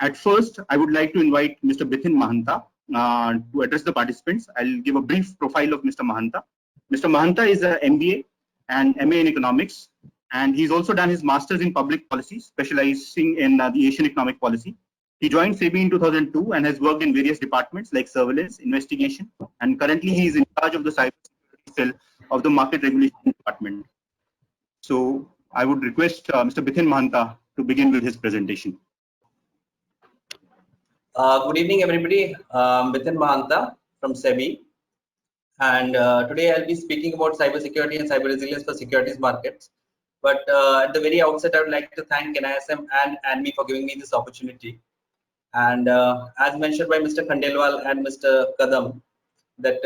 At first, I would like to invite Mr. Bithin Mahanta to address the participants. I'll give a brief profile of Mr. Mahanta. Mr. Mahanta is an MBA and MA in economics, and he's also done his master's in public policy, specializing in the Asian economic policy. He joined SEBI in 2002 and has worked in various departments like surveillance, investigation, and currently he is in charge of the cybersecurity cell of the market regulation department. So I would request Mr. Bithin Mahanta to begin with his presentation. Good evening, everybody. Bithin Mahanta from SEBI, and today I'll be speaking about cybersecurity and cyber resilience for securities markets. But at the very outset, I would like to thank NISM and ANMI for giving me this opportunity. And as mentioned by Mr. Khandelwal and Mr. Kadam, that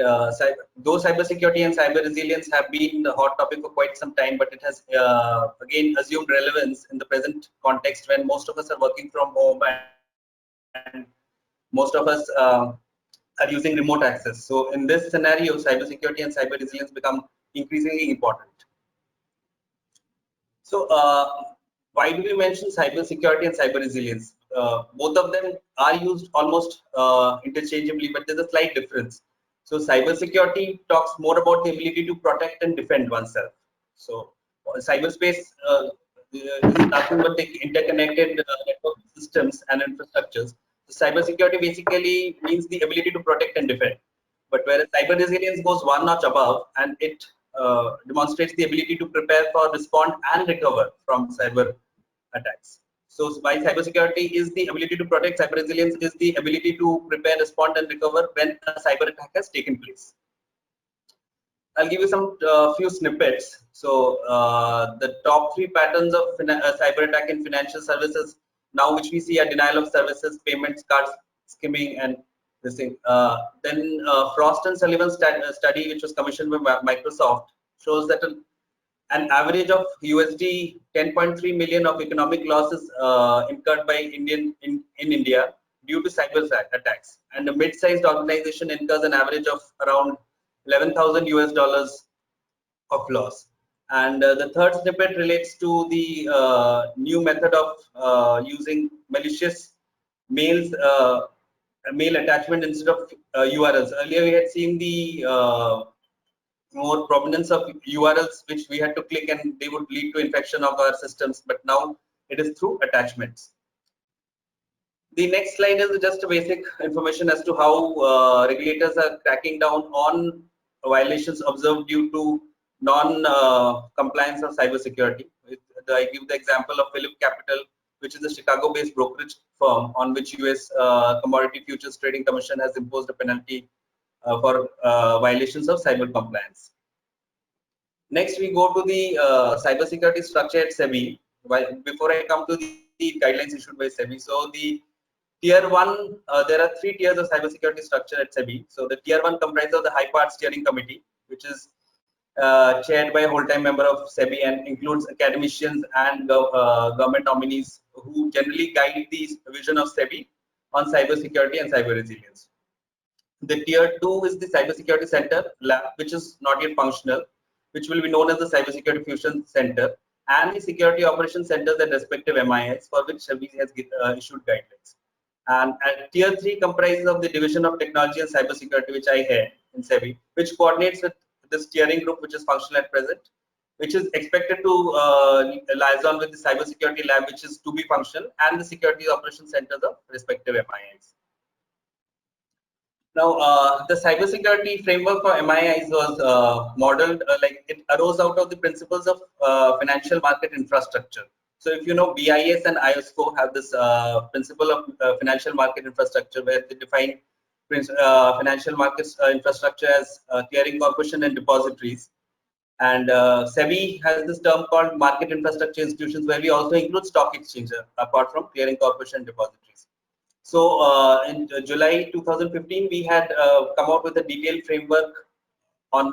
though cybersecurity and cyber resilience have been the hot topic for quite some time, but it has again assumed relevance in the present context when most of us are working from home and most of us are using remote access. So in this scenario, cybersecurity and cyber resilience become increasingly important. So why do we mention cybersecurity and cyber resilience? Both of them are used almost interchangeably, but there's a slight difference. So cybersecurity talks more about the ability to protect and defend oneself. So cyberspace is nothing but the interconnected network systems and infrastructures. So cybersecurity basically means the ability to protect and defend. But whereas cyber resilience goes one notch above, and it demonstrates the ability to prepare for, respond, and recover from cyber attacks. So while cybersecurity is the ability to protect, cyber resilience is the ability to prepare, respond, and recover when a cyber attack has taken place. I'll give you some few snippets. So the top three patterns of cyber attack in financial services now, which we see, are denial of services, payments, cards skimming, and this thing. Then Frost and Sullivan study, which was commissioned by Microsoft, shows that an average of USD 10.3 million of economic losses incurred by in India due to cyber attacks, and a mid-sized organization incurs an average of around $11,000 of loss. And the third snippet relates to the new method of using malicious mail attachment instead of URLs. Earlier we had seen the more provenance of URLs which we had to click and they would lead to infection of our systems, but now it is through attachments. The next slide is just a basic information as to how regulators are cracking down on violations observed due to non-compliance of cybersecurity. I give the example of Phillip Capital, which is a Chicago-based brokerage firm on which US Commodity Futures Trading Commission has imposed a penalty for violations of cyber compliance. Next, we go to the cybersecurity structure at SEBI. Before I come to the guidelines issued by SEBI, so the Tier 1, there are 3 tiers of cybersecurity structure at SEBI. So the Tier 1 comprises of the High Part Steering Committee, which is chaired by a whole-time member of SEBI and includes academicians and government nominees who generally guide the vision of SEBI on cybersecurity and cyber resilience. The Tier 2 is the Cybersecurity Center lab, which is not yet functional, which will be known as the Cybersecurity Fusion Center, and the Security Operations Centers at respective MIS, for which SEBI has issued guidelines. And Tier 3 comprises of the Division of Technology and Cybersecurity, which I head in SEBI, which coordinates with the steering group, which is functional at present, which is expected to liaison with the Cybersecurity Lab, which is to be functional, and the Security Operations Centers of respective MIS. Now, the cybersecurity framework for MIIs was modeled, like it arose out of the principles of financial market infrastructure. So if you know, BIS and IOSCO have this principle of financial market infrastructure, where they define financial markets infrastructure as clearing corporation and depositories. And SEBI has this term called market infrastructure institutions, where we also include stock exchange apart from clearing corporation and depositories. So in July 2015, we had come out with a detailed framework on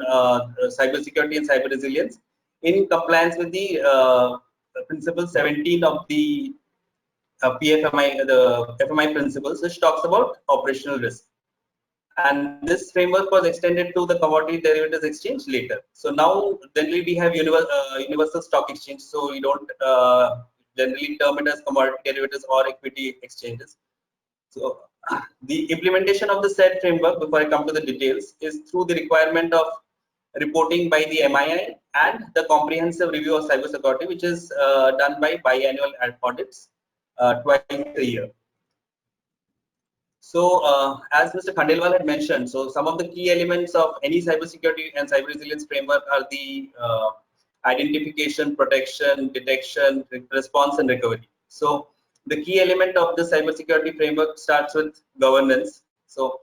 cybersecurity and cyber resilience in compliance with the principle 17 of the PFMI, the FMI principles, which talks about operational risk. And this framework was extended to the commodity derivatives exchange later. So now generally we have universal stock exchange. So we don't generally term it as commodity derivatives or equity exchanges. So the implementation of the said framework, before I come to the details, is through the requirement of reporting by the MII and the comprehensive review of cybersecurity, which is done by biannual audits twice a year. So as Mr. Khandelwal had mentioned, so some of the key elements of any cybersecurity and cyber resilience framework are the identification, protection, detection, response, and recovery. So the key element of the cybersecurity framework starts with governance. So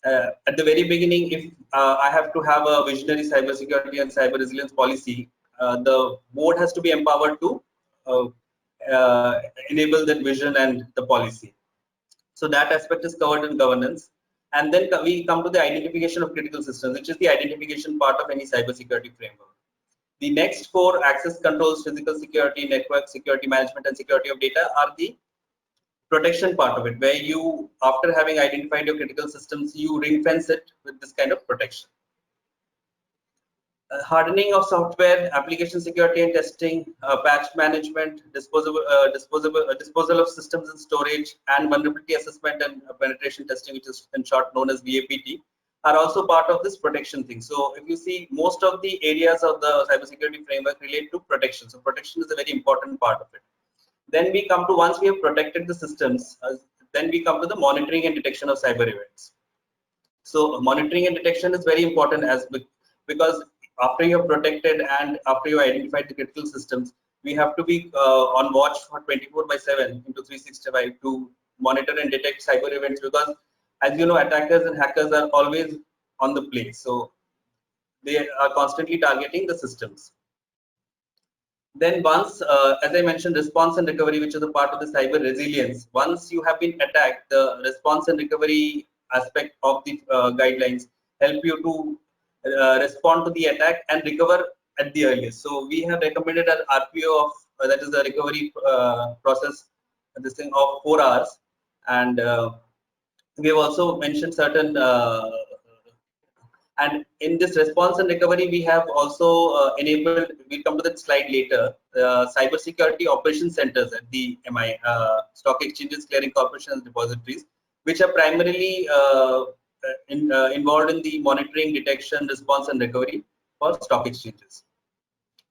at the very beginning, if I have to have a visionary cybersecurity and cyber resilience policy, the board has to be empowered to enable that vision and the policy. So that aspect is covered in governance. And then we come to the identification of critical systems, which is the identification part of any cybersecurity framework. The next four: access controls, physical security, network security management, and security of data, are the protection part of it, where you, after having identified your critical systems, you ring fence it with this kind of protection. Hardening of software, application security and testing, patch management, disposal of systems and storage, and vulnerability assessment and penetration testing, which is in short known as VAPT, are also part of this protection thing. So if you see, most of the areas of the cybersecurity framework relate to protection. So protection is a very important part of it. Then we come to, once we have protected the systems, then we come to the monitoring and detection of cyber events. So monitoring and detection is very important, because after you have protected and after you identified the critical systems, we have to be on watch for 24/7 into 365 to monitor and detect cyber events, because as you know, attackers and hackers are always on the play. So they are constantly targeting the systems. Then once, as I mentioned, response and recovery, which is a part of the cyber resilience. Once you have been attacked, the response and recovery aspect of the guidelines help you to respond to the attack and recover at the earliest. So we have recommended an RPO of that is the recovery process, this thing of 4 hours, and we have also mentioned certain. And in this response and recovery, we have also enabled, we'll come to that slide later, cybersecurity operation centers at the MI, stock exchanges, clearing corporations, depositories, which are primarily involved in the monitoring, detection, response, and recovery for stock exchanges.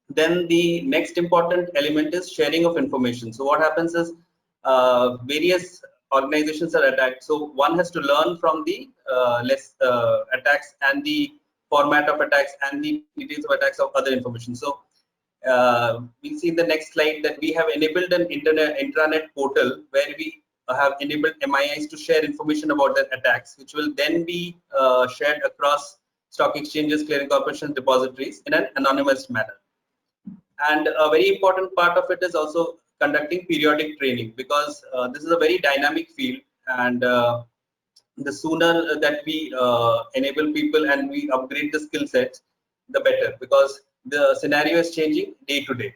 Then the next important element is sharing of information. So what happens is various organizations are attacked. So one has to learn from the attacks and the format of attacks and the details of attacks of other information. So we'll see in the next slide that we have enabled an intranet portal where we have enabled MIIs to share information about their attacks, which will then be shared across stock exchanges, clearing corporations, depositories in an anonymous manner. And a very important part of it is also conducting periodic training, because this is a very dynamic field, and the sooner that we enable people and we upgrade the skill sets, the better, because the scenario is changing day to day.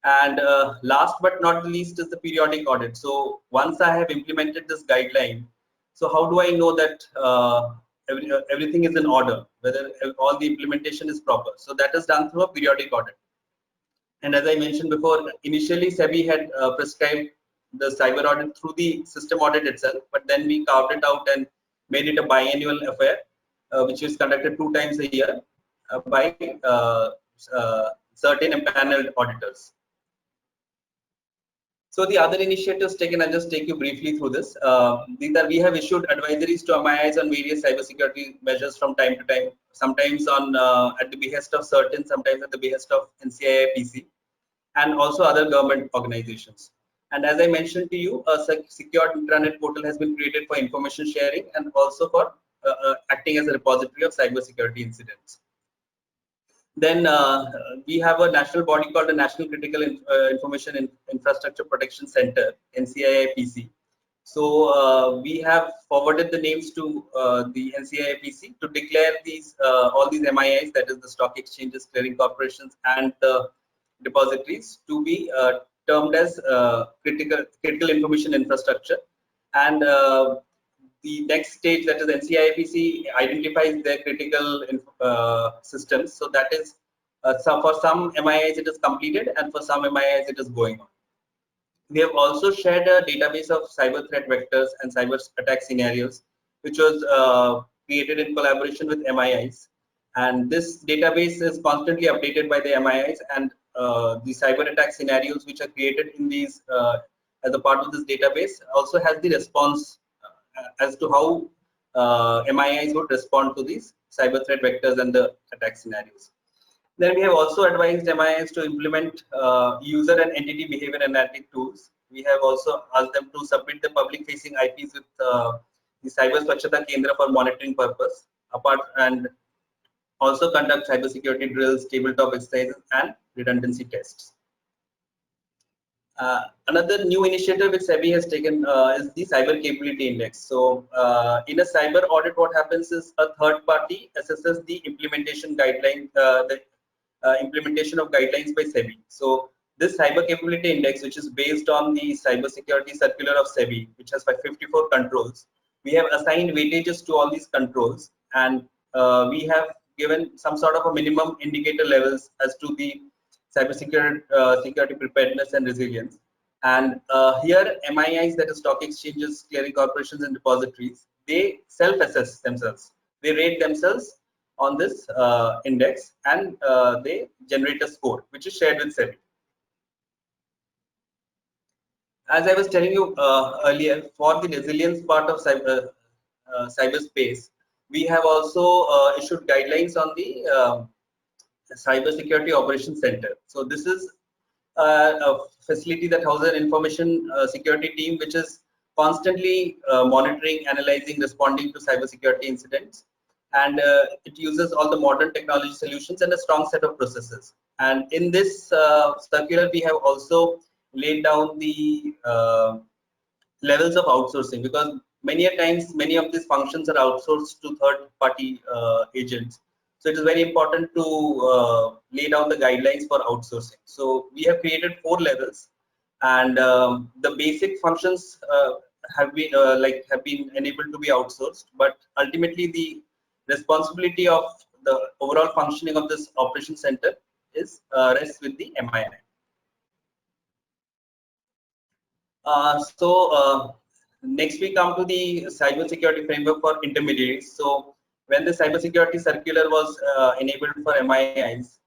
And last but not the least is the periodic audit. So once I have implemented this guideline, so how do I know that everything is in order, whether all the implementation is proper? So that is done through a periodic audit. And as I mentioned before, initially SEBI had prescribed the cyber audit through the system audit itself, but then we carved it out and made it a biannual affair, which is conducted 2 times a year by certain empaneled auditors. So the other initiatives taken, I'll just take you briefly through this. These are, we have issued advisories to MIIs on various cybersecurity measures from time to time, sometimes on at the behest of certain, sometimes at the behest of NCII-PC, and also other government organizations. And as I mentioned to you, a secure intranet portal has been created for information sharing and also for acting as a repository of cybersecurity incidents. Then we have a national body called the National Critical Information Infrastructure Protection Center, NCII-PC. So we have forwarded the names to the NCII-PC to declare these all these MIIs, that is the stock exchanges, clearing corporations, and the depositories, to be termed as critical information infrastructure. And the next stage, that is NCII-PC, identifies their critical systems. So that is, so for some MIIs it is completed, and for some MIIs it is going on. We have also shared a database of cyber threat vectors and cyber attack scenarios, which was created in collaboration with MIIs. And this database is constantly updated by the MIIs, and the cyber attack scenarios which are created in these as a part of this database also has the response as to how MIIs would respond to these cyber threat vectors and the attack scenarios. Then we have also advised MIS to implement user and entity behavior analytic tools. We have also asked them to submit the public-facing IPs with the Cybersecurity Kendra for monitoring purpose, apart and also conduct cybersecurity drills, tabletop exercises, and redundancy tests. Another new initiative which SEBI has taken is the Cyber Capability Index. So, in a cyber audit, what happens is a third party assesses the implementation guideline, implementation of guidelines by SEBI. So, this Cyber Capability Index, which is based on the Cybersecurity Circular of SEBI, which has 54 controls, we have assigned weightages to all these controls, and we have given some sort of a minimum indicator levels as to the security preparedness and resilience. And here MIIs, that is stock exchanges, clearing corporations and depositories, they self-assess themselves. They rate themselves on this index, and they generate a score which is shared with SEBI. As I was telling you earlier, for the resilience part of cyberspace, we have also issued guidelines on the Cybersecurity Operations Center. So this is a facility that houses an information security team which is constantly monitoring, analyzing, responding to cybersecurity incidents, and it uses all the modern technology solutions and a strong set of processes. And in this circular, we have also laid down the levels of outsourcing, because many a times many of these functions are outsourced to third-party agents. So it is very important to lay down the guidelines for outsourcing. So we have created 4 levels, and the basic functions have been enabled to be outsourced, but ultimately the responsibility of the overall functioning of this operation center is rests with the MII. Next we come to the cybersecurity framework for intermediaries. So when the cybersecurity circular was enabled for MIIs,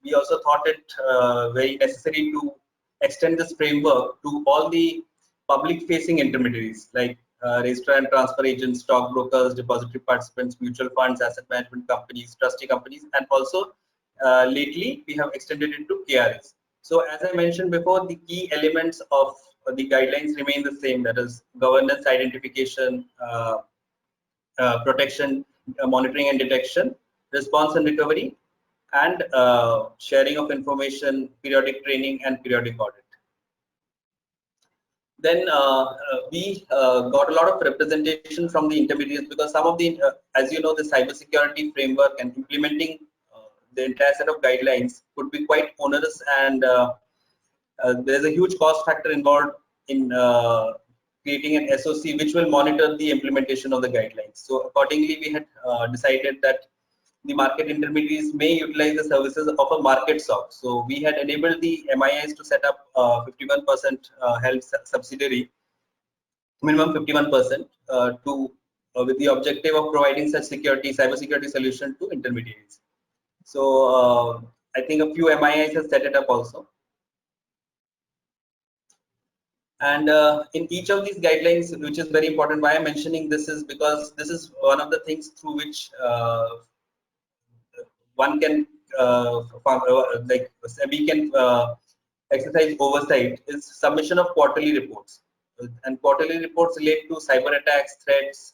we also thought it very necessary to extend this framework to all the public-facing intermediaries like registrar and transfer agents, stockbrokers, depository participants, mutual funds, asset management companies, trustee companies, and also lately we have extended it to KRAs. So as I mentioned before, the key elements of the guidelines remain the same, that is governance, identification, protection, monitoring and detection, response and recovery, and sharing of information, periodic training, and periodic audit. Then we got a lot of representation from the intermediaries, because some of the, as you know, the cybersecurity framework and implementing the entire set of guidelines could be quite onerous, and there's a huge cost factor involved in creating an SOC which will monitor the implementation of the guidelines. So accordingly, we had decided that the market intermediaries may utilize the services of a market SOC. So we had enabled the MIIs to set up 51% held subsidiary, minimum 51%, with the objective of providing such cybersecurity solution to intermediaries. So I think a few MIIs have set it up also. And in each of these guidelines, which is very important, why I'm mentioning this is because this is one of the things through which one can, like SEBI can exercise oversight, is submission of quarterly reports. And quarterly reports relate to cyber attacks, threats,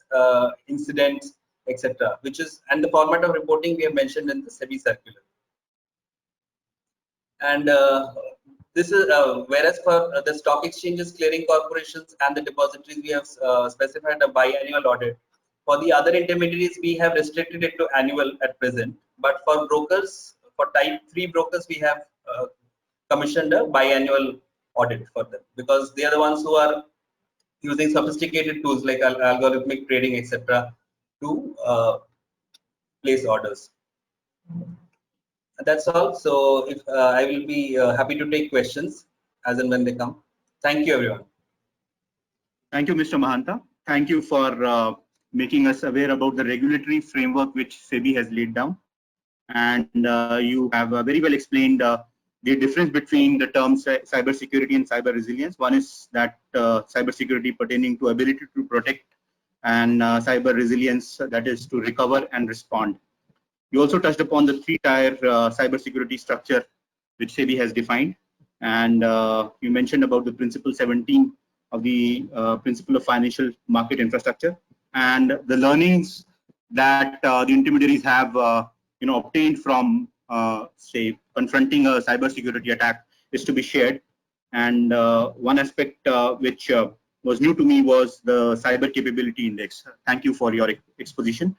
incidents, etc. Which is, and the format of reporting we have mentioned in the SEBI circular. And this is whereas for the stock exchanges, clearing corporations, and the depositories, we have specified a biannual audit. For the other intermediaries, we have restricted it to annual at present. But for brokers, for type 3 brokers, we have commissioned a biannual audit for them, because they are the ones who are using sophisticated tools like algorithmic trading, etc., to place orders. That's all. So if I will be happy to take questions, as and when they come. Thank you, everyone. Thank you, Mr. Mahanta. Thank you for making us aware about the regulatory framework which SEBI has laid down. And you have very well explained the difference between the terms cybersecurity and cyber resilience. One is that cybersecurity pertaining to ability to protect, and cyber resilience, that is to recover and respond. You also touched upon the three-tier cybersecurity structure which SEBI has defined, and you mentioned about the principle 17 of the principle of financial market infrastructure, and the learnings that the intermediaries have obtained from say confronting a cybersecurity attack is to be shared. And one aspect which was new to me was the cyber capability index. Thank you for your exposition.